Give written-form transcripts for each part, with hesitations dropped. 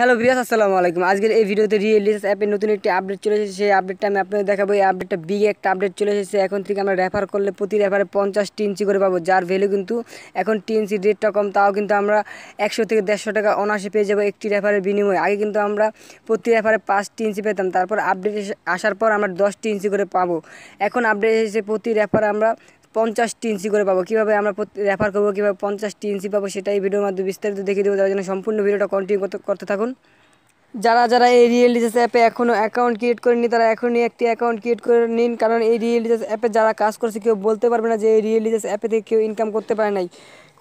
Hello viewers, আসসালামু আলাইকুম। আজকের এই ভিডিওতে রিয়েলিস অ্যাপের নতুন একটি আপডেট চলে এসেছে। সেই আপডেটটা আমি আপনাদের দেখাবো। এই আপডেটটা বিগ একটা আপডেট চলে এসেছে। এখন থেকে আমরা রেফার করলে প্রতি রেফারে 50 টিএনসি করে পাবো, যার ভ্যালু কিন্তু এখন টিএনসি রেটটা কম, তাও কিন্তু আমরা 100 থেকে 150 টাকা অনায়াসে পেয়ে যাবো একটি রেফারের বিনিময়ে। আগে কিন্তু আমরা প্রতি রেফারে 5 টিএনসি পেতাম, তারপর আপডেট আসার পর আমরা 10 টিএনসি করে পাবো। এখন আপডেট এসেছে প্রতি রেফারে আমরা 50 টিএনসি করে পাবো। কীভাবে আমরা রেফার করবো, কীভাবে 50 টিএনসি পাবো, সেটা এই ভিডিওর মাধ্যমে বিস্তারিত দেখিয়ে দেবো। তার জন্য সম্পূর্ণ ভিডিওটা কন্টিনিউ করতে থাকুন। যারা এই রিয়েল রিচার্জ অ্যাপে এখনও অ্যাকাউন্ট ক্রিয়েট করেনি তারা এখনই একটি অ্যাকাউন্ট ক্রিয়েট করে নিন, কারণ এই রিয়েল রিচার্জ অ্যাপে যারা কাজ করছে কেউ বলতে পারবে না যে এই রিয়েল রিচার্জ অ্যাপে থেকে কেউ ইনকাম করতে পারে নাই।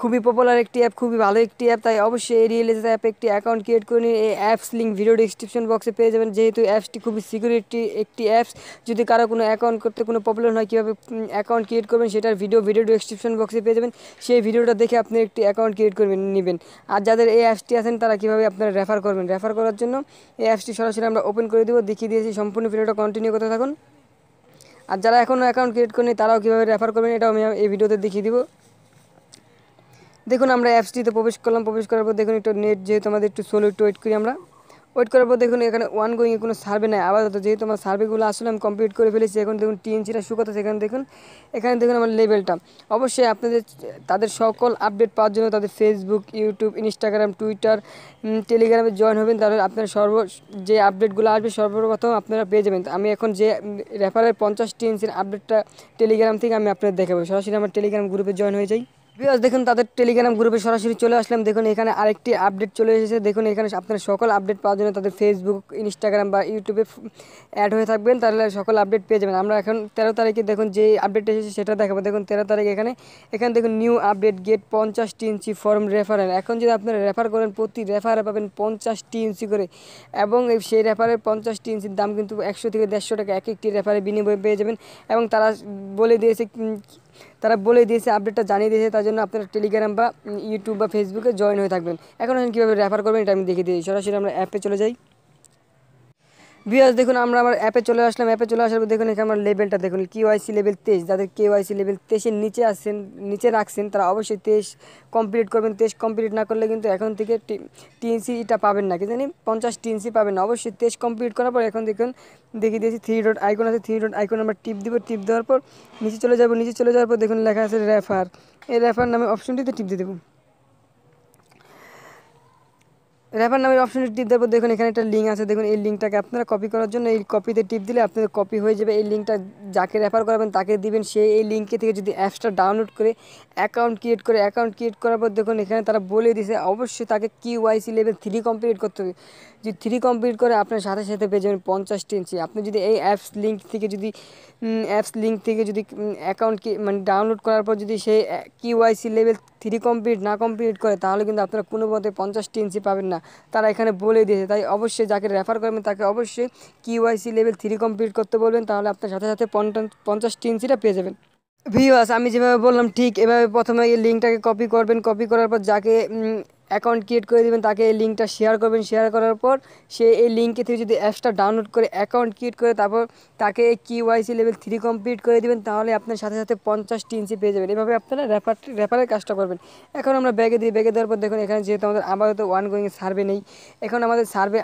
খুবই পপুলার একটি অ্যাপ, খুবই ভালো একটি অ্যাপ, তাই অবশ্যই এই রিয়েল রিচার্জ অ্যাপে একটি অ্যাকাউন্ট ক্রিয়েট করে নিন। এই অ্যাপস লিঙ্ক ভিডিও ডিসক্রিপশন বক্সে পেয়ে যাবেন। যেহেতু অ্যাপসটি খুবই সিকিউরিটি একটি অ্যাপস, যদি কারো কোনো অ্যাকাউন্ট করতে কোনো প্রবলেম হয় কীভাবে অ্যাকাউন্ট ক্রিয়েট করবেন সেটার ভিডিও ডিসক্রিপশন বক্সে পেয়ে যাবেন। সেই ভিডিওটা দেখে আপনি একটি অ্যাকাউন্ট ক্রিয়েট করবেন নেবেন। আর যাদের এই অ্যাপসটি আছেন তারা কীভাবে আপনারা রেফার করবেন, রেফার করার জন্য এই অ্যাপসটি সরাসরি আমরা ওপেন করে দেবো, দেখিয়ে দিয়েছি। সম্পূর্ণ ভিডিওটা কন্টিনিউ করতে থাকুন। আর যারা এখনও অ্যাকাউন্ট ক্রিয়েট করেনি তারাও কীভাবে রেফার করবেন এটাও আমি এই ভিডিওতে দেখিয়ে দিব। দেখুন আমরা অ্যাপসটিতে প্রবেশ করলাম। প্রবেশ করার পর দেখুন একটু নেট যেহেতু আমাদের একটু স্লো, একটু ওয়েট করি। আমরা ওয়েট করার পর দেখুন এখানে গোয়িংয়ে কোনো সার্ভে নেই আপাতত, যেহেতু আমার সার্ভেগুলো আসলে আমি কমপ্লিট করে ফেলেছি। এখন দেখুন টিএনসিটা শুকাতে, এখানে দেখুন আমার লেভেলটা। অবশ্যই আপনাদের তাদের সকল আপডেট পাওয়ার জন্য তাদের ফেসবুক, ইউটিউব, ইনস্টাগ্রাম, টুইটার, টেলিগ্রামে জয়েন হবেন, তাহলে আপনারা যে আপডেটগুলো আসবে সর্বপ্রথম আপনারা পেয়ে যাবেন। আমি এখন যে রেফারের 50 টিএনসির আপডেটটা টেলিগ্রাম থেকে আমি আপনাদের দেখাবো। সরাসরি আমার টেলিগ্রাম গ্রুপে জয়েন হয়ে যাই। ভিউয়ার্স দেখুন তাদের টেলিগ্রাম গ্রুপে সরাসরি চলে আসলাম। দেখুন এখানে আরেকটি আপডেট চলে এসেছে। দেখুন এখানে আপনারা সকল আপডেট পাওয়ার জন্য তাদের ফেসবুক, ইনস্টাগ্রাম বা ইউটিউবে অ্যাড হয়ে থাকবেন, তাহলে সকল আপডেট পেয়ে যাবেন। আমরা এখন 13 তারিখে দেখুন যে আপডেট এসেছে সেটা দেখাবো। দেখুন 13 তারিখ এখানে দেখুন new update get 50 TNC form referral. এখন যদি আপনারা রেফার করেন প্রতি রেফারে পাবেন 50 টিএনসি করে, এবং সেই রেফারের 50 টিএনসির দাম কিন্তু 100 থেকে 150 টাকা এক একটি রেফারে বিনিময়ে পেয়ে যাবেন। এবং তারা বলে দিয়েছে আপডেটটা জানিয়ে দিয়েছে, তার জন্য আপনারা টেলিগ্রাম বা ইউটিউব বা ফেসবুকে জয়েন হয়ে থাকবেন। এখন কীভাবে রেফার করবেন এটা আমি দেখিয়ে দিই। সরাসরি আমরা অ্যাপে চলে যাই। ভিউয়ার্স দেখুন আমরা আমার অ্যাপে চলে আসলাম। অ্যাপে চলে আসার পর দেখুন এখানে আমার লেভেলটা দেখুন, কেওয়াইসি লেভেল 23। যাদের কেওয়াইসি লেভেল 23-এর নিচে রাখছেন তারা অবশ্যই 23 কমপ্লিট করবেন। 23 কমপ্লিট না করলে কিন্তু এখন থেকে টিএনসিটা পাবেন না, কি জানি 50 টিএনসি পাবেন না। অবশ্যই 23 কমপ্লিট করার পর এখন দেখুন দেখিয়ে দিয়েছি 3 ডট আইকন আছে। 3 ডট আইকন আমরা টিপ দিব। টিপ দেওয়ার পর নিচে চলে যাবো। নিচে চলে যাওয়ার পর দেখুন লেখা আছে রেফার। এই রেফার নামে অপশনটিতে টিপ দিয়ে দেবো। রেফার নামের অপশনটি টিপ দেওয়ার পর দেখুন এখানে একটা লিঙ্ক আছে। দেখুন এই লিঙ্কটাকে আপনারা কপি করার জন্য এই কপিতে টিপ দিলে আপনাদের কপি হয়ে যাবে। এই লিঙ্কটা যাকে রেফার করাবেন তাকে দিবেন। সে এই লিঙ্কে থেকে যদি অ্যাপসটা ডাউনলোড করে অ্যাকাউন্ট ক্রিয়েট করার পর দেখুন এখানে তারা বলে দিয়েছে অবশ্যই তাকে কেওয়াইসি লেভেল 3 কমপ্লিট করতে হবে। যদি 3 কমপ্লিট করে আপনার সাথে সাথে পেয়ে যাবেন 50 টিএনসি। আপনি যদি এই অ্যাপস লিঙ্ক থেকে যদি অ্যাকাউন্ট ডাউনলোড করার পর যদি সেই কেওয়াইসি লেভেল 3 কমপ্লিট করে তাহলে কিন্তু আপনারা কোনো মতে 50 টিএনসি পাবেন না, তারা এখানে বলে দিয়েছে। তাই অবশ্যই যাকে রেফার করবেন তাকে অবশ্যই কেওয়াইসি লেভেল 3 কমপ্লিট করতে বলবেন, তাহলে আপনার সাথে সাথে 50 টিএনসিটা পেয়ে যাবেন। ভিউয়ার্স আমি যেভাবে বললাম ঠিক এভাবে প্রথমে এই লিঙ্কটাকে কপি করবেন। কপি করার পর যাকে অ্যাকাউন্ট ক্রিয়েট করে দেবেন তাকে এই লিঙ্কটা শেয়ার করবেন। শেয়ার করার পর সে এই লিঙ্কে থেকে যদি অ্যাপসটা ডাউনলোড করে অ্যাকাউন্ট ক্রিয়েট করে তারপর তাকে কেওয়াইসি লেভেল 3 কমপ্লিট করে দেবেন, তাহলে আপনার সাথে সাথে 50 টিএনসি পেয়ে যাবেন। এভাবে আপনারা রেফারের কাজটা করবেন। এখন আমরা ব্যাগে দেওয়ার পর দেখুন এখানে যেহেতু আমাদের আপাতত গোয়িং সার্ভে নেই, এখন আমাদের সার্ভে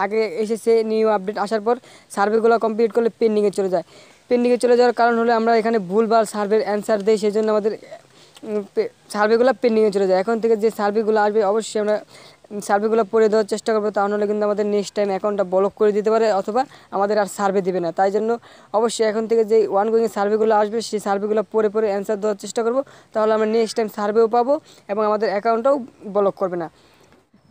আগে এসেছে নিউ আপডেট আসার পর সার্ভেগুলো কমপ্লিট করলে পেন্ডিংয়ে চলে যায়। পেন্ডিংয়ে চলে যাওয়ার কারণ হলো আমরা এখানে ভুলভাল সার্ভের অ্যান্সার দিই, সেই জন্য আমাদের সার্ভেগুলো পেন্ডিংয়ে চলে যায়। এখন থেকে যে সার্ভেগুলো আসবে অবশ্যই আমরা সার্ভেগুলো পড়ে দেওয়ার চেষ্টা করবো, তা নাহলে কিন্তু আমাদের নেক্সট টাইম অ্যাকাউন্টটা ব্লক করে দিতে পারে অথবা আমাদের আর সার্ভে দেবে না। তাই জন্য অবশ্যই এখন থেকে যে গোয়িং সার্ভেগুলো আসবে সেই সার্ভেগুলো পড়ে অ্যান্সার দেওয়ার চেষ্টা করবো, তাহলে আমরা নেক্সট টাইম সার্ভেও পাবো এবং আমাদের অ্যাকাউন্টটাও ব্লক করবে না।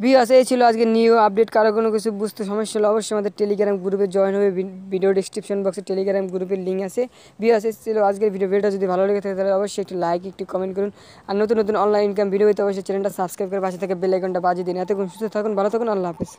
ভিউয়ার্স এই ছিল আজকে নিউ আপডেট। কারো কোনো কিছু বুঝতে সমস্যা হলে অবশ্যই আমাদের টেলিগ্রাম গ্রুপে জয়েন হবে। ভিডিও ডিসক্রিপশন বক্সে টেলিগ্রাম গ্রুপের লিঙ্ক আছে। ভিউয়ার্স এই ছিল আজকের ভিডিওটা যদি ভালো লেগে থাকে তাহলে অবশ্যই একটি লাইক, একটি কমেন্ট করুন। আর নতুন অনলাইন ইনকাম ভিডিও পেতে অবশ্যই চ্যানেলটা সাবস্ক্রাইব করে পাশে থেকে বেল আইকনটা বাজিয়ে দিন। এতক্ষণ সুস্থ থাকুন, ভালো থাকুন, আল্লাহ হাফেজ।